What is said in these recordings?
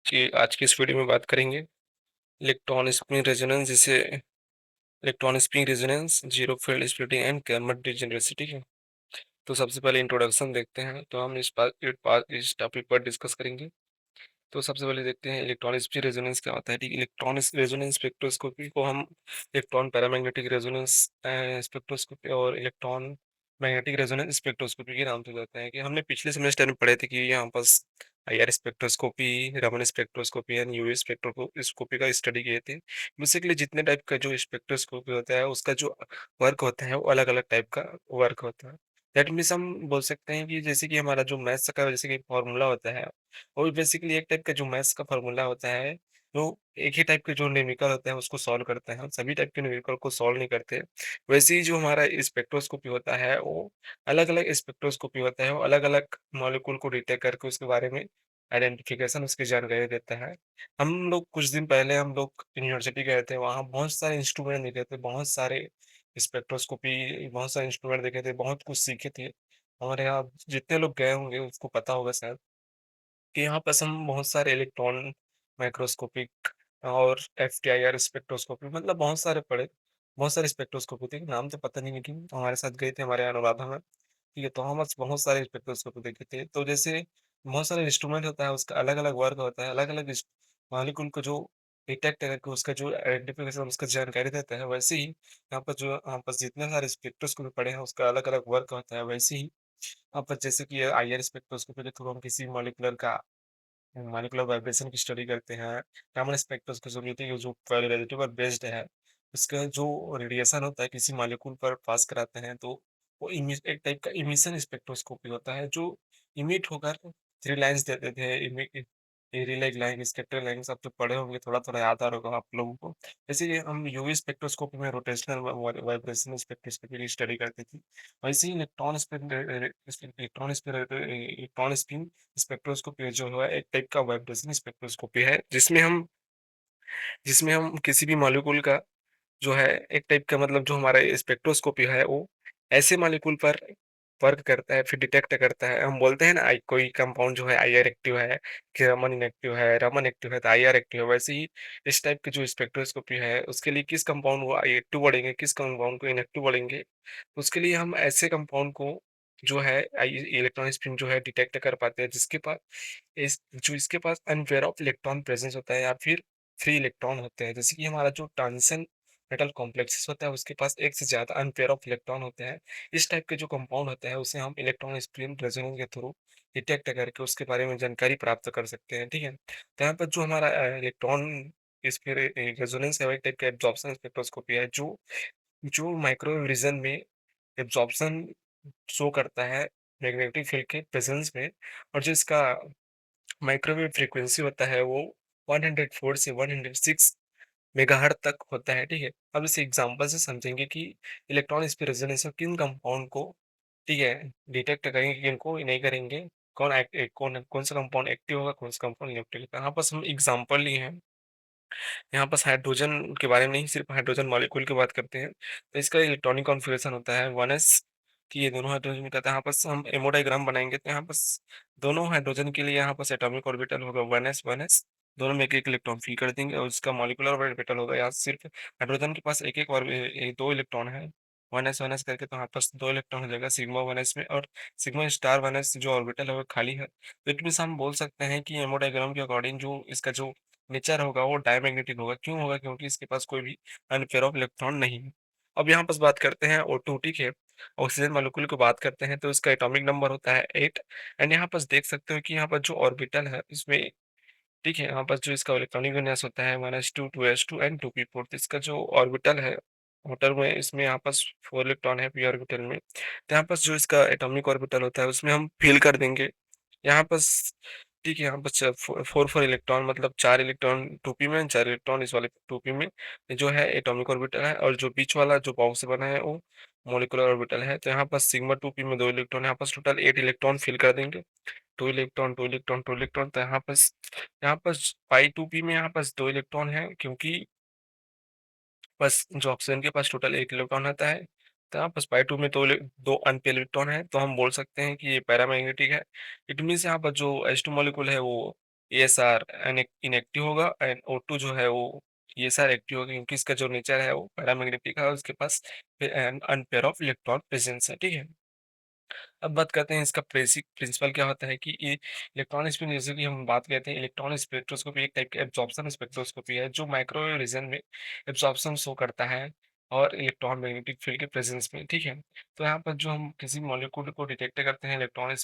कि आज की इस वीडियो में बात करेंगे इलेक्ट्रॉन स्पिन रेजोनेंस, जिसे electron spin resonance, zero field splitting and Kramers degeneracy है। तो सबसे पहले इंट्रोडक्शन देखते हैं, तो हम इस टॉपिक पर डिस्कस करेंगे। तो सबसे पहले देखते हैं इलेक्ट्रॉन स्पिन रेजोनेंस क्या होता है। ठीक, इलेक्ट्रॉन रेजोनेंस स्पेक्ट्रोस्कोपी को हम इलेक्ट्रॉन पैरामैग्नेटिक रेजोनेंस स्पेक्ट्रोस्कोपी और इलेक्ट्रॉन मैग्नेटिक रेजोनेंस स्पेक्ट्रोस्कोपी के नाम से जाते हैं। कि हमने पिछले सेमेस्टर में पढ़े थे कि यहाँ पास IR spectroscopy, Raman spectroscopy and UV spectroscopy का स्टडी किए थे। बेसिकली जितने टाइप का जो स्पेक्ट्रोस्कोपी होता है उसका जो वर्क होता है वो अलग अलग टाइप का वर्क होता है। दैट मीन्स हम बोल सकते हैं कि जैसे कि हमारा जो मैथ्स का जैसे कि फॉर्मूला होता है, वो भी बेसिकली एक टाइप का जो मैथ्स का फॉर्मूला होता है, जो एक ही टाइप के जो न्यूमेरिकल होता है उसको सॉल्व करते हैं। हम सभी टाइप के न्यूमेरिकल को सॉल्व नहीं करते। वैसे ही जो हमारा स्पेक्ट्रोस्कोपी होता है वो अलग अलग स्पेक्ट्रोस्कोपी होता है, वो अलग अलग मॉलिक्यूल को डिटेक्ट करके उसके बारे में आइडेंटिफिकेशन, उसकी जानकारी देता है। हम लोग कुछ दिन पहले हम लोग यूनिवर्सिटी गए थे, वहाँ बहुत सारे इंस्ट्रूमेंट देखे थे, बहुत सारे स्पेक्ट्रोस्कोपी, बहुत सारे इंस्ट्रूमेंट देखे थे, बहुत कुछ सीखे थे। हमारे यहाँ जितने लोग गए होंगे उसको पता होगा शायद कि यहाँ पास हम बहुत सारे इलेक्ट्रॉन माइक्रोस्कोपिक और एफटीआईआर स्पेक्ट्रोस्कोपी, मतलब बहुत सारे पढ़े, बहुत सारे स्पेक्ट्रोस्कोपी थे। नाम तो पता नहीं, लेकिन हमारे साथ गए थे हमारे अनुराधा में। ठीक है, तो हम बस बहुत सारे स्पेक्ट्रोस्कोपी देखे थे। तो जैसे बहुत सारे इंस्ट्रूमेंट होता है, उसका अलग अलग वर्क होता है, अलग अलग मॉलिक्यूल को जो डिटेक्ट करके उसका जो आइडेंटिफिकेशन, उसका जानकारी देता है। वैसे ही यहाँ पर जो यहाँ पर जितने सारे स्पेक्ट्रोस्कोपी पढ़े हैं उसका अलग अलग वर्क होता है। वैसे ही यहाँ पर जैसे कि आईआर स्पेक्ट्रोस्कोपी के थ्रू हम किसी मॉलिक्यूलर का मॉलिक्यूलर वाइब्रेशन की स्टडी करते हैं। रामन स्पेक्ट्रोस्कोपी जो पॉलराइजेटिव पर बेस्ड है, उसका जो रेडिएशन होता है किसी मॉलिक्यूल पर पास कराते हैं, तो वो एक टाइप का इमिशन स्पेक्ट्रोस्कोपी होता है, जो इमिट होकर थ्री लाइंस देते थे। रिलेग लाइन, स्कैटर लाइन, सब तो पढ़े होंगे, थोड़ा थोड़ा याद आ रहा होगा आप लोगों को। जैसे ये हम यूवी स्पेक्ट्रोस्कोपी में रोटेशनल वाइब्रेशन स्पेक्ट्रोस्कोपी की स्टडी करते थे, वैसे ही इलेक्ट्रॉन स्पिन स्पेक्ट्रोस्कोपी जो है एक टाइप का वाइब्रेशन स्पेक्ट्रोस्कोपी है, जिसमें हम किसी भी मॉलिक्यूल का जो है एक टाइप का, मतलब जो हमारा स्पेक्ट्रोस्कोपी है वो ऐसे मॉलिक्यूल पर वर्क करता है, फिर डिटेक्ट करता है। हम बोलते हैं ना, कोई कंपाउंड जो है आईआर एक्टिव है, कि रमन इनएक्टिव है, रमन एक्टिव है तो आईआर एक्टिव है। वैसे ही इस टाइप की जो स्पेक्ट्रोस्कोपी है उसके लिए किस कंपाउंड को एक्टिव बढ़ेंगे, किस कंपाउंड को इनएक्टिव बढ़ेंगे, उसके लिए हम ऐसे कंपाउंड को जो है इलेक्ट्रॉन स्पिन जो है डिटेक्ट कर पाते हैं, इसके पास अनपेयर ऑफ इलेक्ट्रॉन प्रेजेंस होता है या फिर फ्री इलेक्ट्रॉन होते हैं। जैसे कि हमारा जो टंगस्टन मेटल कॉम्प्लेक्सेस होता है उसके पास एक से ज्यादा अनपेयर ऑफ इलेक्ट्रॉन होते हैं। इस टाइप के जो कंपाउंड होते हैं उसे हम इलेक्ट्रॉन स्पिन रेजोनेंस के थ्रू डिटेक्ट करके उसके बारे में जानकारी प्राप्त कर सकते हैं। ठीक है, तो यहाँ पर जो हमारा इलेक्ट्रॉन स्पिन रेजोनेंस है वो एक टाइप का एब्जॉर्प्शन स्पेक्ट्रोस्कोपी है, जो जो माइक्रोवेव रीजन में एब्जॉर्प्शन शो करता है मैग्नेटिक फील्ड के प्रेजेंस में। और जो इसका माइक्रोवेव फ्रीक्वेंसी होता है वो 104 से 106 मेगाहर्ट्ज तक होता है। ठीक है, अब इस एग्जांपल से समझेंगे कि इलेक्ट्रॉन स्पिन रेजोनेंस में किन कंपाउंड को, ठीक है, डिटेक्ट करेंगे, किनको नहीं करेंगे, कौन कौन सा कंपाउंड एक्टिव होगा, कौन सा कंपाउंड इनएक्टिव होगा। यहाँ पर हम एग्जांपल लिए हैं, यहाँ पास हाइड्रोजन के बारे में नहीं, सिर्फ हाइड्रोजन मॉलिक्यूल की बात करते हैं। तो इसका इलेक्ट्रॉनिक कॉन्फ़िगरेशन होता है 1s, कि ये दोनों हाइड्रोजन में कहते हैं। यहाँ पास हम एमो डायग्राम बनाएंगे, तो यहाँ पास दोनों हाइड्रोजन के लिए यहाँ पास एटॉमिक ऑर्बिटल होगा 1s 1s, दोनों में एक एक इलेक्ट्रॉन फ्री कर देंगे, और उसका मॉलिकुलर ऑर्बिटल होगा। यहाँ सिर्फ हाइड्रोजन के पास एक एक और दो इलेक्ट्रॉन है, 1s 1s करके, तो यहाँ पास दो इलेक्ट्रॉन हो जाएगा सिग्मा 1s में, और सिग्मा स्टार 1s जो ऑर्बिटल है वो खाली है। तो इट मीन्स हम बोल सकते हैं कि एमो डायग्राम के अकॉर्डिंग जो इसका जो नेचर होगा वो डायमैग्नेटिक होगा। क्यों होगा? क्योंकि इसके पास कोई भी अनपेयर ऑफ इलेक्ट्रॉन नहीं है। अब यहाँ पास बात करते हैं O2, ठीक है, ऑक्सीजन मॉलिक्यूल की बात करते हैं, तो इसका एटॉमिक नंबर होता है 8। एंड यहाँ पास देख सकते हो कि यहाँ पर जो ऑर्बिटल है इसमें, ठीक है, यहाँ पास जो इसका इलेक्ट्रॉनिक विन्यास होता है 1s2 2s2 एंड 2p4। तो इसका जो ऑर्बिटल है होटल में, इसमें यहाँ पास 4 इलेक्ट्रॉन है पी ऑर्बिटल में। तो यहाँ पास जो इसका एटॉमिक ऑर्बिटल होता है उसमें हम फिल कर देंगे यहाँ पास, ठीक है, यहाँ पास फोर फोर इलेक्ट्रॉन, मतलब 4 इलेक्ट्रॉन टूपी में, 4 इलेक्ट्रॉन इस वाले टूपी में जो है एटॉमिक ऑर्बिटल है। और जो बीच वाला जो बॉक्स से बना है वो मोलिकुलर ऑर्बिटल है। तो यहाँ पास सिग्मा 2p में 2 इलेक्ट्रॉन, यहाँ पास टोटल 8 इलेक्ट्रॉन फिल कर देंगे। 2 इलेक्ट्रॉन 2 इलेक्ट्रॉन 2 इलेक्ट्रॉन, तो यहाँ पास पाई 2p में यहाँ पास 2 इलेक्ट्रॉन है, क्योंकि बस जो ऑक्सीजन के पास टोटल 1 इलेक्ट्रॉन आता है, तो यहाँ पास पाई 2 में दो अनपेयर इलेक्ट्रॉन है, तो हम बोल सकते हैं कि ये पैरामैग्नेटिक है। इट मीन्स यहाँ पर जो H2 मॉलिक्यूल है वो ESR इनएक्टिव होगा एंड O2 जो है वो ESR एक्टिव होगा, क्योंकि इसका जो नेचर है वो पैरामैग्नेटिक है और उसके पास अनपेयर ऑफ इलेक्ट्रॉन प्रेजेंस है, ठीक है। अब बात करते हैं इसका बेसिक प्रिंसिपल क्या होता है कि ये इलेक्ट्रॉन स्पिन, जैसे कि हम बात करते हैं इलेक्ट्रॉन स्पेक्ट्रोस्कोपी एक टाइप की एब्जॉर्प्शन स्पेक्ट्रोस्कोपी है जो माइक्रोवेव रीजन में एब्जॉर्प्शन शो करता है और इलेक्ट्रॉन मैग्नेटिक फील्ड के प्रेजेंस में, ठीक है। तो यहाँ पर जो हम किसी मॉलिक्यूल को डिटेक्ट करते हैं इलेक्ट्रॉन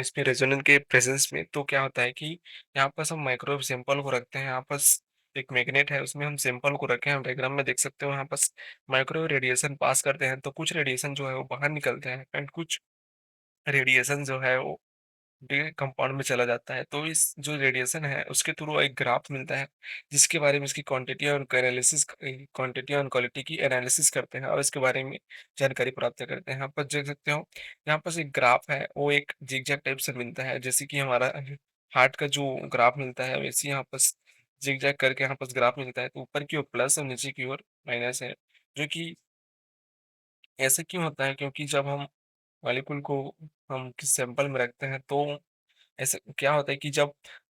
स्पिन रेजोनेंस के प्रेजेंस में, तो क्या होता है कि यहाँ पर हम माइक्रोवेव सैंपल को रखते हैं, यहाँ पर एक मैग्नेट है उसमें हम सैंपल को रखे हैं, हम डायग्राम में देख सकते हो यहाँ पर माइक्रोवेव रेडिएशन पास करते हैं, तो कुछ रेडिएशन जो है वो बाहर निकलते हैं एंड कुछ रेडिएशन जो है वो कंपाउंड में चला जाता है। तो इस जो रेडिएशन है उसके थ्रू एक ग्राफ मिलता है जिसके बारे में इसकी क्वांटिटी और क्वालिटी की एनालिसिस करते हैं और इसके बारे में जानकारी प्राप्त करते हैं। यहाँ पर देख सकते हो, यहाँ पर एक ग्राफ है वो एक जिगजैग टाइप से मिलता है, जैसे कि हमारा हार्ट का जो ग्राफ मिलता है वैसे यहाँ पर जिगजैग करके यहाँ पर ग्राफ मिलता है, तो ऊपर की ओर प्लस और नीचे की ओर माइनस है। जो कि ऐसा क्यों होता है, क्योंकि जब हम मॉलिक्यूल को हम किस सैंपल में रखते हैं तो ऐसा क्या होता है कि जब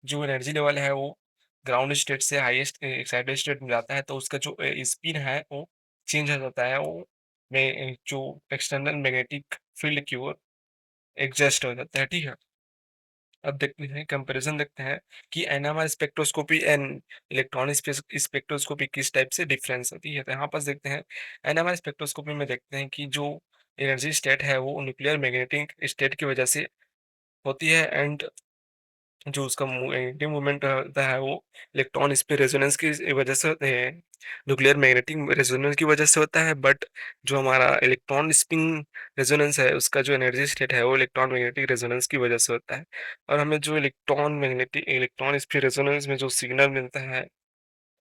जो एनर्जी लेवल है वो ग्राउंड स्टेट से हाईएस्ट एक्साइटेड स्टेट में जाता है तो उसका जो स्पिन है वो चेंज हो जाता है, वो में जो एक्सटर्नल मैग्नेटिक फील्ड की ओर एडजस्ट हो जाता है, ठीक है। अब देखते हैं कंपैरिजन देखते हैं कि NMR spectroscopy and electronic spectroscopy किस टाइप से डिफरेंस होती है। तो यहाँ पर देखते हैं एनएमआर स्पेक्ट्रोस्कोपी में देखते हैं कि जो एनर्जी स्टेट है वो न्यूक्लियर मैग्नेटिक स्टेट की वजह से होती है एंड जो उसका एंटी मूवमेंट होता है वो इलेक्ट्रॉन स्पिन रेजोनेंस की वजह से होते हैं, न्यूक्लियर मैग्नेटिक रेजोनेंस की वजह से होता है। बट जो हमारा इलेक्ट्रॉन स्पिन रेजोनेंस है उसका जो एनर्जी स्टेट है वो इलेक्ट्रॉन मैग्नेटिक रेजोनेंस की वजह से होता है। और हमें जो इलेक्ट्रॉन स्पिन रेजोनेंस में जो सिग्नल मिलता है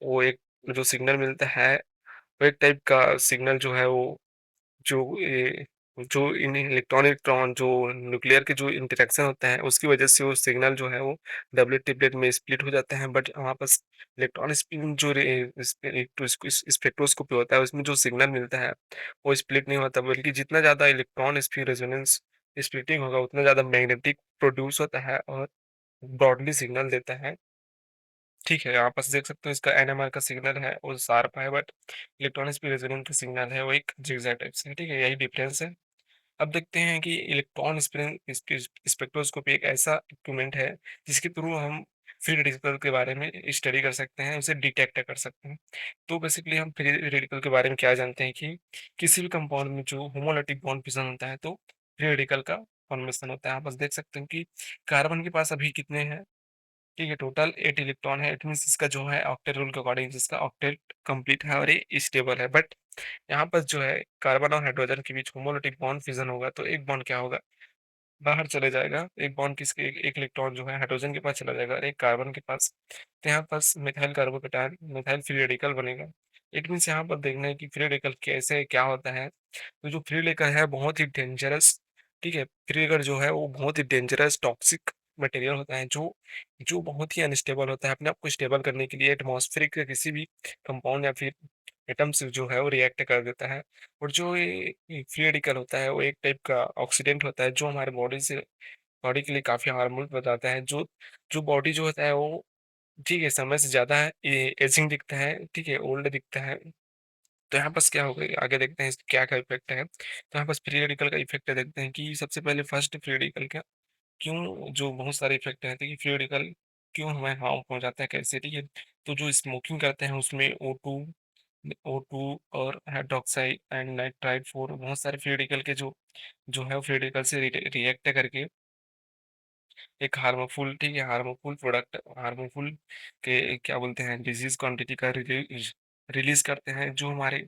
वो एक जो सिग्नल मिलता है वो एक टाइप का सिग्नल जो है वो जो जो इन इलेक्ट्रॉन इलेक्ट्रॉन जो न्यूक्लियर के जो इंटरेक्शन होता है उसकी वजह से वो सिग्नल जो है वो डबलेट ट्रिपलेट में स्प्लिट हो जाते हैं। बट हमारे पास इलेक्ट्रॉन स्पिन जो स्पेक्ट्रोस्कोपी होता है उसमें जो सिग्नल मिलता है वो स्प्लिट नहीं होता, बल्कि जितना ज़्यादा इलेक्ट्रॉन स्पिन रेजोनेंस स्प्लिटिंग होगा उतना ज़्यादा मैग्नेटिक प्रोड्यूस होता है और ब्रॉडली सिग्नल देता है, ठीक है। यहाँ पास देख सकते हो इसका एनएमआर का सिग्नल है वो शार्प है, बट इलेक्ट्रॉनिक स्पीड रेजोनेंस का सिग्नल है वो एक जिगजैग टाइप से है, ठीक है, यही डिफरेंस है। अब देखते हैं कि इलेक्ट्रॉन स्पेक्ट्रोस्कोपी एक ऐसा इक्विपमेंट है जिसके थ्रू हम फ्री रेडिकल के बारे में स्टडी कर सकते हैं, उसे डिटेक्ट कर सकते हैं। तो बेसिकली हम फ्री रेडिकल के बारे में क्या जानते हैं कि किसी भी कंपाउंड में जो होमोलिटिक बॉन्ड फिशन होता है तो फ्री रेडिकल का फॉर्मेशन होता है। आप बस देख सकते हैं कि कार्बन के पास अभी कितने हैं, ठीक है, टोटल 8 इलेक्ट्रॉन है। इट मीन्स इसका जो है ऑक्टेट रूल के अकॉर्डिंग जिसका ऑक्टेट कंप्लीट है और ये स्टेबल है। बट यहाँ पर जो है कार्बन और हाइड्रोजन के बीच होमोलिटिक बॉन्ड फिजन होगा तो एक बॉन्ड क्या होगा, बाहर चले जाएगा। एक बॉन्ड किसके एक इलेक्ट्रॉन जो है हाइड्रोजन के पास चला जाएगा और एक कार्बन के पास। तो यहाँ पास methyl carbocation methyl free radical बनेगा। इट मीन्स यहाँ पर देखना है कि फ्री रेडिकल कैसे क्या होता है। तो जो फ्री रेडिकल है बहुत ही डेंजरस, ठीक है, फ्री रेडिकल जो है वो बहुत ही डेंजरस टॉक्सिक मटेरियल होता है जो जो बहुत ही अनस्टेबल होता है। अपने आप को स्टेबल करने के लिए एटमॉस्फेरिक के किसी भी कंपाउंड या फिर एटम से जो है वो रिएक्ट कर देता है। और जो ये फ्री रेडिकल होता है वो एक टाइप का ऑक्सीडेंट होता है जो हमारे बॉडी के लिए काफ़ी हार्मफुल बताता है। जो बॉडी जो होता है वो, ठीक है, समय से ज़्यादा एजिंग दिखता है, ठीक है, ओल्ड दिखता है। तो यहाँ पास क्या होगा आगे देखते हैं इसका क्या-क्या इफ़ेक्ट है। तो यहाँ पास फ्री रेडिकल का इफ़ेक्ट देखते हैं कि सबसे पहले फर्स्ट फ्री रेडिकल का क्यों जो बहुत सारे इफ़ेक्ट हैं, देखिए फ्री रेडिकल क्यों हमें हार्म पहुँचाता है कैसे, ठीक है। तो जो स्मोकिंग करते हैं उसमें O2 और हाइड्रॉक्साइड एंड नाइट्राइल 4 बहुत सारे फ्री रेडिकल के जो है फ्री रेडिकल से रिएक्ट करके एक हार्मफुल, ठीक है, हार्मफुल प्रोडक्ट हार्मफुल के क्या बोलते हैं डिजीज क्वांटिटी का रिलीज करते हैं जो हमारे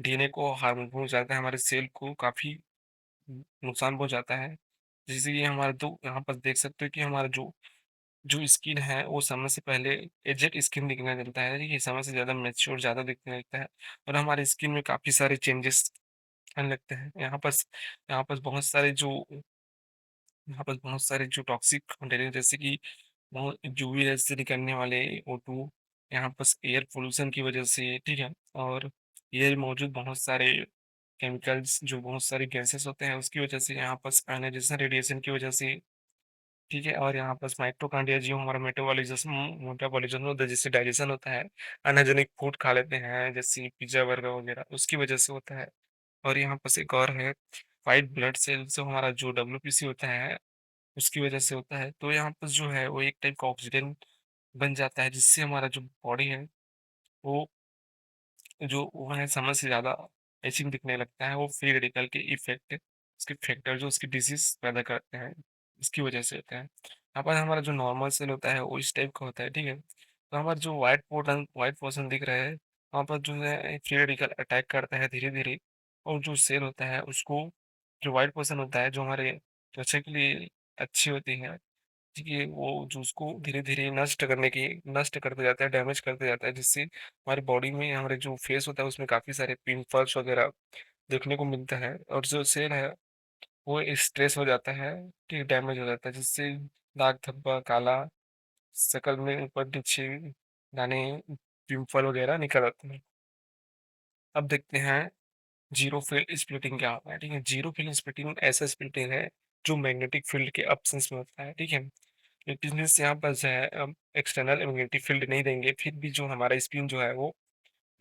डीएनए को हार्मफुल पहुंचाता है, हमारे सेल को काफ़ी नुकसान पहुंचाता है। जैसे कि हमारे तो यहाँ पर देख सकते हो कि हमारा जो जो स्किन है वो समय से पहले एजेड स्किन दिखने लगता है, ठीक है, समय से ज़्यादा मैच्योर ज़्यादा दिखने लगता है और हमारे स्किन में काफ़ी सारे चेंजेस आने लगते हैं। यहाँ पर बहुत सारे जो टॉक्सिक कंटेनर जैसे कि बहुत यूवी रेज़ से निकलने वाले O2, यहाँ बस एयर पॉल्यूशन की वजह से, ठीक है, और एयर में मौजूद बहुत सारे केमिकल्स जो बहुत सारे गैसेस होते हैं उसकी वजह से, यहाँ पर आयोनाइजेशन रेडिएशन की वजह से ठीक है? और यहाँ पास माइटोकॉन्ड्रिया जो हमारा मेटाबॉलिज़्म होता है, जिससे डाइजेशन होता है, अनहाइजीनिक फूड खा लेते हैं, जैसे पिज़्ज़ा, बर्गर वगैरह, उसकी वजह से होता है। और यहाँ पास एक और है, व्हाइट ब्लड सेल जो हमारा जो डब्ल्यूबीसी होता है, उसकी वजह से होता है। तो यहाँ पास जो है, वो एक टाइप का ऑक्सीजन बन जाता है, जिससे हमारा जो बॉडी है, वो जो वो है समय से ज़्यादा एजिंग दिखने लगता है, वो फ्री रेडिकल के इफ़ेक्ट, उसके फैक्टर जो उसकी डिज़ीज़ पैदा करते हैं, इसकी वजह से होता है। यहाँ पर हमारा जो नॉर्मल सेल होता है, वो इस टाइप का होता है, ठीक है? तो हमारा जो व्हाइट पोर्शन दिख रहा है, वहाँ पर जो है फ्री रेडिकल अटैक करता है धीरे-धीरे, और जो सेल होता है उसको, जो व्हाइट पोर्शन होता है, जो हमारे त्वचा के लिए अच्छी होती है, ठीक है, वो जो उसको धीरे-धीरे नष्ट करते जाता है, डैमेज करते जाता है, जिससे हमारी बॉडी में, हमारे जो फेस होता है, उसमें काफ़ी सारे पिंपल्स वगैरह देखने को मिलता है, और जो सेल है, वो स्ट्रेस हो जाता है, ठीक है, डैमेज हो जाता है, जिससे दाग धब्बा, काला, शक्ल में ऊपर-नीचे दाने, पिंपल वगैरह निकल आते हैं। अब देखते हैं ज़ीरो फ़ील्ड स्प्लिटिंग क्या होता है, ठीक है? ज़ीरो फ़ील्ड स्प्लिटिंग ऐसा स्प्लिटिंग है, जो मैग्नेटिक फ़ील्ड के अब्सेंस में होता है, ठीक है? लेकिन मीन्स यहाँ पर जो है, एक्सटर्नल मैग्नेटिक फील्ड नहीं देंगे, फिर भी जो हमारा स्पिन जो है, वो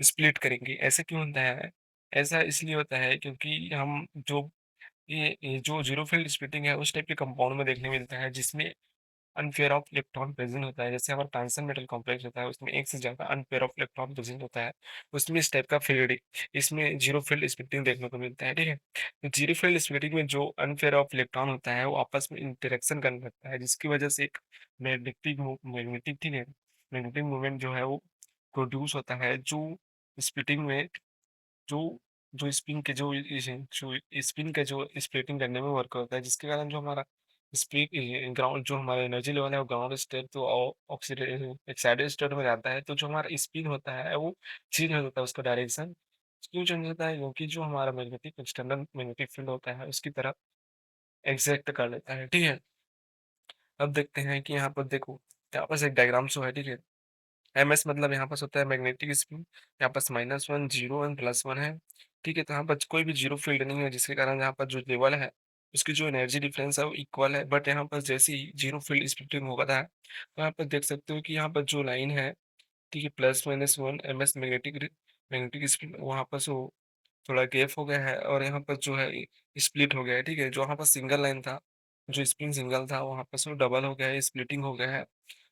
स्प्लिट करेंगे। ऐसा क्यों होता है? ऐसा इसलिए होता है क्योंकि हम जो ये जो ज़ीरो फील्ड स्प्लिटिंग है, उस टाइप के कंपाउंड में देखने मिलता है, जिसमें अनपेयर ऑफ इलेक्ट्रॉन प्रेज़ेंट होता है। जैसे हमारा ट्रांजिशन मेटल कॉम्प्लेक्स होता है, उसमें एक से ज़्यादा अनपेयर ऑफ इलेक्ट्रॉन प्रेज़ेंट होता है। उसमें इस टाइप का फील्ड, इसमें ज़ीरो फील्ड स्प्लिटिंग देखने को मिलता है, ठीक है? तो ज़ीरो फील्ड स्प्लिटिंग में जो अनपेयर ऑफ इलेक्ट्रॉन होता है, वो आपस में इंटरेक्शन करने लगता है, जिसकी वजह से एक मैग्नेटिक ठीक है, मैग्नेटिक मूवमेंट जो है, वो प्रोड्यूस होता है, जो स्प्लिटिंग में जो जो स्पिन के जो इस जो स्पिन का जो स्प्लिटिंग करने में वर्क होता है, जिसके कारण जो हमारा स्पीड ग्राउंड जो हमारा एनर्जी लेवल है, वो ग्राउंड स्टेट तो एक्साइटेड स्टेट में जाता है, तो जो हमारा स्पिन होता है, वो चेंज हो जाता है, उसका डायरेक्शन क्यों चेंज होता है, क्योंकि जो हमारा मैग्नेटिक एक्सटर्नल मैग्नेटिक फील्ड होता है, उसकी तरफ एग्जैक्ट कर लेता है, ठीक है? अब देखते हैं कि यहाँ पर देखो, यहाँ पास एक डायग्राम शो है, ठीक है? एमएस मतलब यहाँ पास होता है मैग्नेटिक स्पिन, यहाँ पास -1, 0 एंड +1 है, ठीक है? तो यहाँ पर कोई भी ज़ीरो फ़ील्ड नहीं है, जिसके कारण यहाँ पर जो लेवल है, उसकी जो एनर्जी डिफरेंस है, वो इक्वल है। बट यहाँ पर जैसे ही ज़ीरो फ़ील्ड स्प्लिटिंग होता है, तो यहाँ पर देख सकते हो कि यहाँ पर जो लाइन है, ठीक है? +-1 एमएस मैग्नेटिक स्पिन, वहाँ पर जो थोड़ा गैप हो गया है, और यहाँ पर जो है स्प्लिट हो गया है, ठीक है? जो वहाँ पर सिंगल लाइन था, जो स्पिन सिंगल था, वहाँ पर से डबल हो गया है, स्प्लिटिंग हो गया है,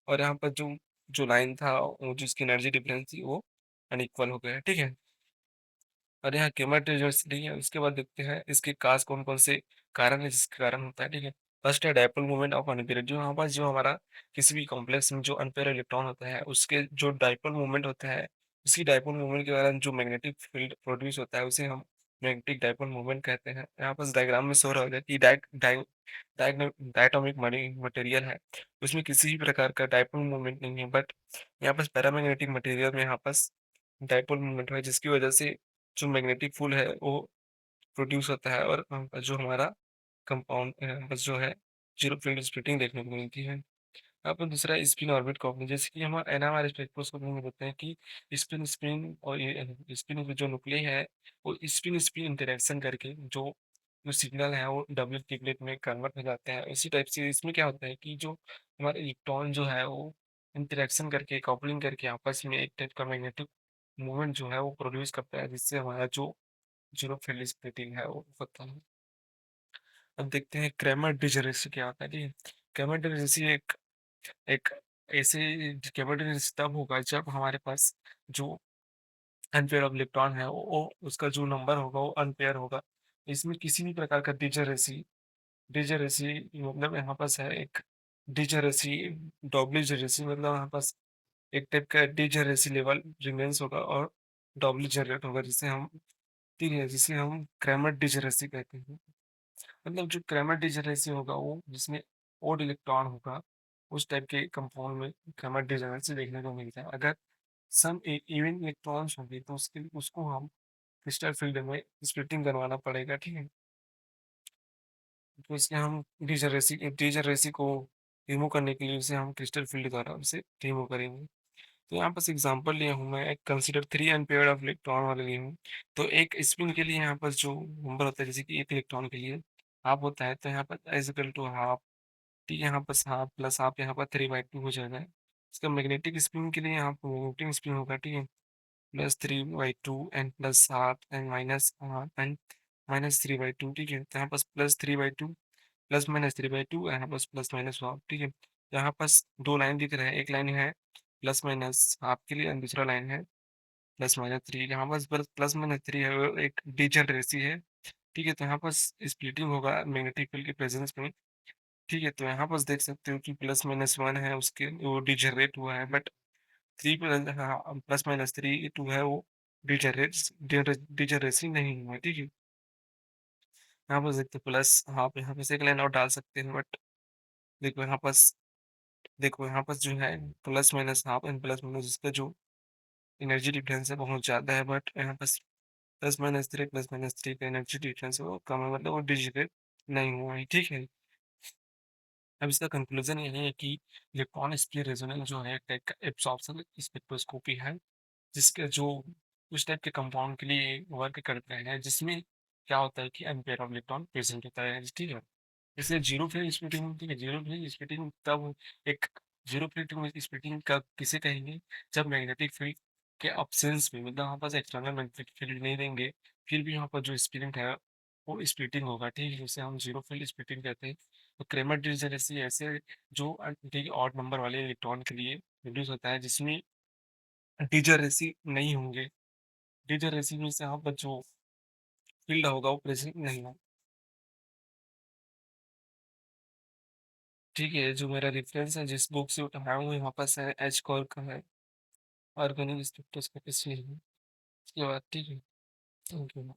और यहाँ पर जो जो लाइन था, वो जिसकी एनर्जी डिफरेंस थी, वो अनइक्वल हो गया है, ठीक है? और यहाँ कीमत यूनिवर्सिटी है, उसके बाद देखते हैं इसके काज कौन-कौन से कारण है, जिसके कारण होता है, ठीक है? फर्स्ट है डायपोल मोमेंट ऑफ अनपेयर, जो हमारे पास जो हमारा किसी भी कॉम्प्लेक्स में जो अनपेयर इलेक्ट्रॉन होता है, उसके जो डायपोल मोमेंट होता है, उसी डायपोल मोमेंट के कारण जो मैग्नेटिक फील्ड प्रोड्यूस होता है, उसे हम मैग्नेटिक डायपोल मोमेंट कहते हैं। यहाँ पास डायग्राम में शो रहा होगा कि डायटोमिक मटेरियल है, उसमें किसी भी प्रकार का डायपोल मोमेंट नहीं है, बट यहाँ पास पैरामैग्नेटिक मटेरियल में यहाँ पास डायपोल मोमेंट है, जिसकी वजह से जो मैग्नेटिक फील्ड है, वो प्रोड्यूस होता है, और जो हमारा कंपाउंड बस जो है, ज़ीरो फील्ड स्प्लिटिंग देखने को मिलती है। यहाँ पर दूसरा स्पिन ऑर्बिट कॉपलिंग, जैसे कि हम एनएमआर स्पेक्ट्रोस्कोपी में देखते हैं कि स्पिन स्पिन और ये स्पिन जो न्यूक्लियस है, वो स्पिन स्पिन इंटरेक्शन करके जो जो सिग्नल है, वो डबल ट्रिपलेट में कन्वर्ट हो जाते हैं। इसी टाइप से इसमें क्या होता है कि जो हमारे इलेक्ट्रॉन जो है, वो इंटरेक्शन करके, कपलिंग करके आपस में एक टाइप का मैग्नेटिक मूवमेंट जो है, वो प्रोड्यूस करता है, जिससे हमारा जो ज़ीरो फील्ड स्प्लिटिंग है, वो होता है। अब देखते हैं क्रैमर डिजरेसी क्या होता है, ठीक है? क्रैमर डिजरेसी एक एक ऐसे क्रैमर डिजरेसी तब होगा जब हमारे पास जो अनपेयर ऑफ इलेक्ट्रॉन है, वो उसका जो नंबर होगा, वो अनपेयर होगा। इसमें किसी भी प्रकार का डिजरेसी मतलब यहाँ पास है एक डिजरेसी, डबल डिजरेसी मतलब यहाँ पास एक टाइप का डिजरेसी लेवल रिमेंस होगा, और डबल जनरेट होगा, जिसे हम क्रैमर डिजरेसी कहते हैं। मतलब जो क्रैमर डिजरेसी होगा, वो जिसमें ओड इलेक्ट्रॉन होगा, उस टाइप के कंपाउंड में क्रैमर डिजरेसी देखने को मिलता है। अगर सम इवन इलेक्ट्रॉन्स होंगे, तो उसके उसको हम क्रिस्टल फील्ड में स्प्लिटिंग करवाना पड़ेगा, ठीक है? तो इसके हम डिजरेसी को रिमूव करने के लिए उसे हम क्रिस्टल फील्ड द्वारा उसे रिमूव करेंगे। तो यहाँ पास एग्जांपल लिया हूँ मैं, कंसीडर 3 अनपेयर्ड ऑफ इलेक्ट्रॉन वाले लिए हूँ। तो एक स्पिन के लिए यहाँ पास जो नंबर होता है, जैसे कि एक इलेक्ट्रॉन के लिए हाफ होता है, तो यहाँ पर इज इक्वल टू हाफ ठीक है, यहाँ पर हाफ प्लस हाफ यहाँ पर 3/2 हो जाएगा। इसका मैग्नेटिक स्पिन के लिए यहाँ पर मैग्नेटिक स्पिन होगा, ठीक है, plus 3/2 and plus half and minus half and minus 3/2, ठीक है। तो यहाँ पास प्लस 3/2 प्लस माइनस 3/2, यहाँ पास प्लस माइनस हाफ, ठीक है। यहाँ पास दो लाइन दिख रहा है, एक लाइन है प्लस माइनस हाफ के लिए, और दूसरा लाइन है प्लस माइनस 3। यहाँ पास प्लस माइनस 3 है, वो एक डिजनरेसी है, ठीक है। तो यहाँ पास स्प्लिटिंग होगा मैग्नेटिक फील्ड के प्रेजेंस में, ठीक है। तो यहाँ पास देख सकते हो कि प्लस माइनस 1 है, उसके वो डिजनरेट हुआ है, बट 3 प्लस माइनस 3 2 है, वो डिजनरेसी नहीं हुआ है, ठीक है। यहाँ पास देखते प्लस हाफ, यहाँ पे से एक लाइन और डाल सकते हैं, बट देखो यहाँ पास जो है plus minus half and plus minus, इसका जो एनर्जी डिफरेंस है बहुत ज़्यादा है, बट यहाँ पास प्लस माइनस 3 का एनर्जी डिफरेंस है वो कम है, मतलब वो डिजिटेट नहीं हुआ है, ठीक है। अब इसका कंक्लूजन ये है कि इलेक्ट्रॉन स्पिन रेजोनेंस जो है एक टाइप का एब्सॉर्प्शन स्पेक्ट्रोस्कोपी है, जिसके जो उस टाइप के कंपाउंड के लिए वर्क करते हैं, जिसमें क्या होता है कि एम्पेयर ऑफ इलेक्ट्रॉन प्रेजेंट होता है, ठीक है। इसलिए जीरो फेज स्प्लिटिंग होती है। जीरो फेज स्प्लिटिंग तब एक जीरो फेज स्प्लिटिंग कब किसे कहेंगे, जब मैग्नेटिक फील्ड के अब्सेंस में, मतलब वहाँ पास एक्सटर्नल मैग्नेटिक फील्ड नहीं देंगे, फिर भी यहाँ पर जो स्प्लिट है वो स्प्लिटिंग होगा, ठीक है। उसे हम जीरो फील्ड स्प्लिटिंग कहते हैं। तो क्रेमर डिजनरेसी ऐसे जो ठीक ऑड नंबर वाले इलेक्ट्रॉन के लिए प्रोड्यूस होता है, जिसमें डिजनरेसी नहीं होंगे। डिजनरेसी में से यहाँ पर जो फील्ड होगा वो प्रेजेंट नहीं होगा, ठीक है। जो मेरा रेफरेंस है जिस बुक से उठाया हूँ यहाँ पास है एच कॉर का है, ऑर्गेनिक स्पेक्ट्रोस्कोपी से है। इसके बाद, ठीक है। Thank you.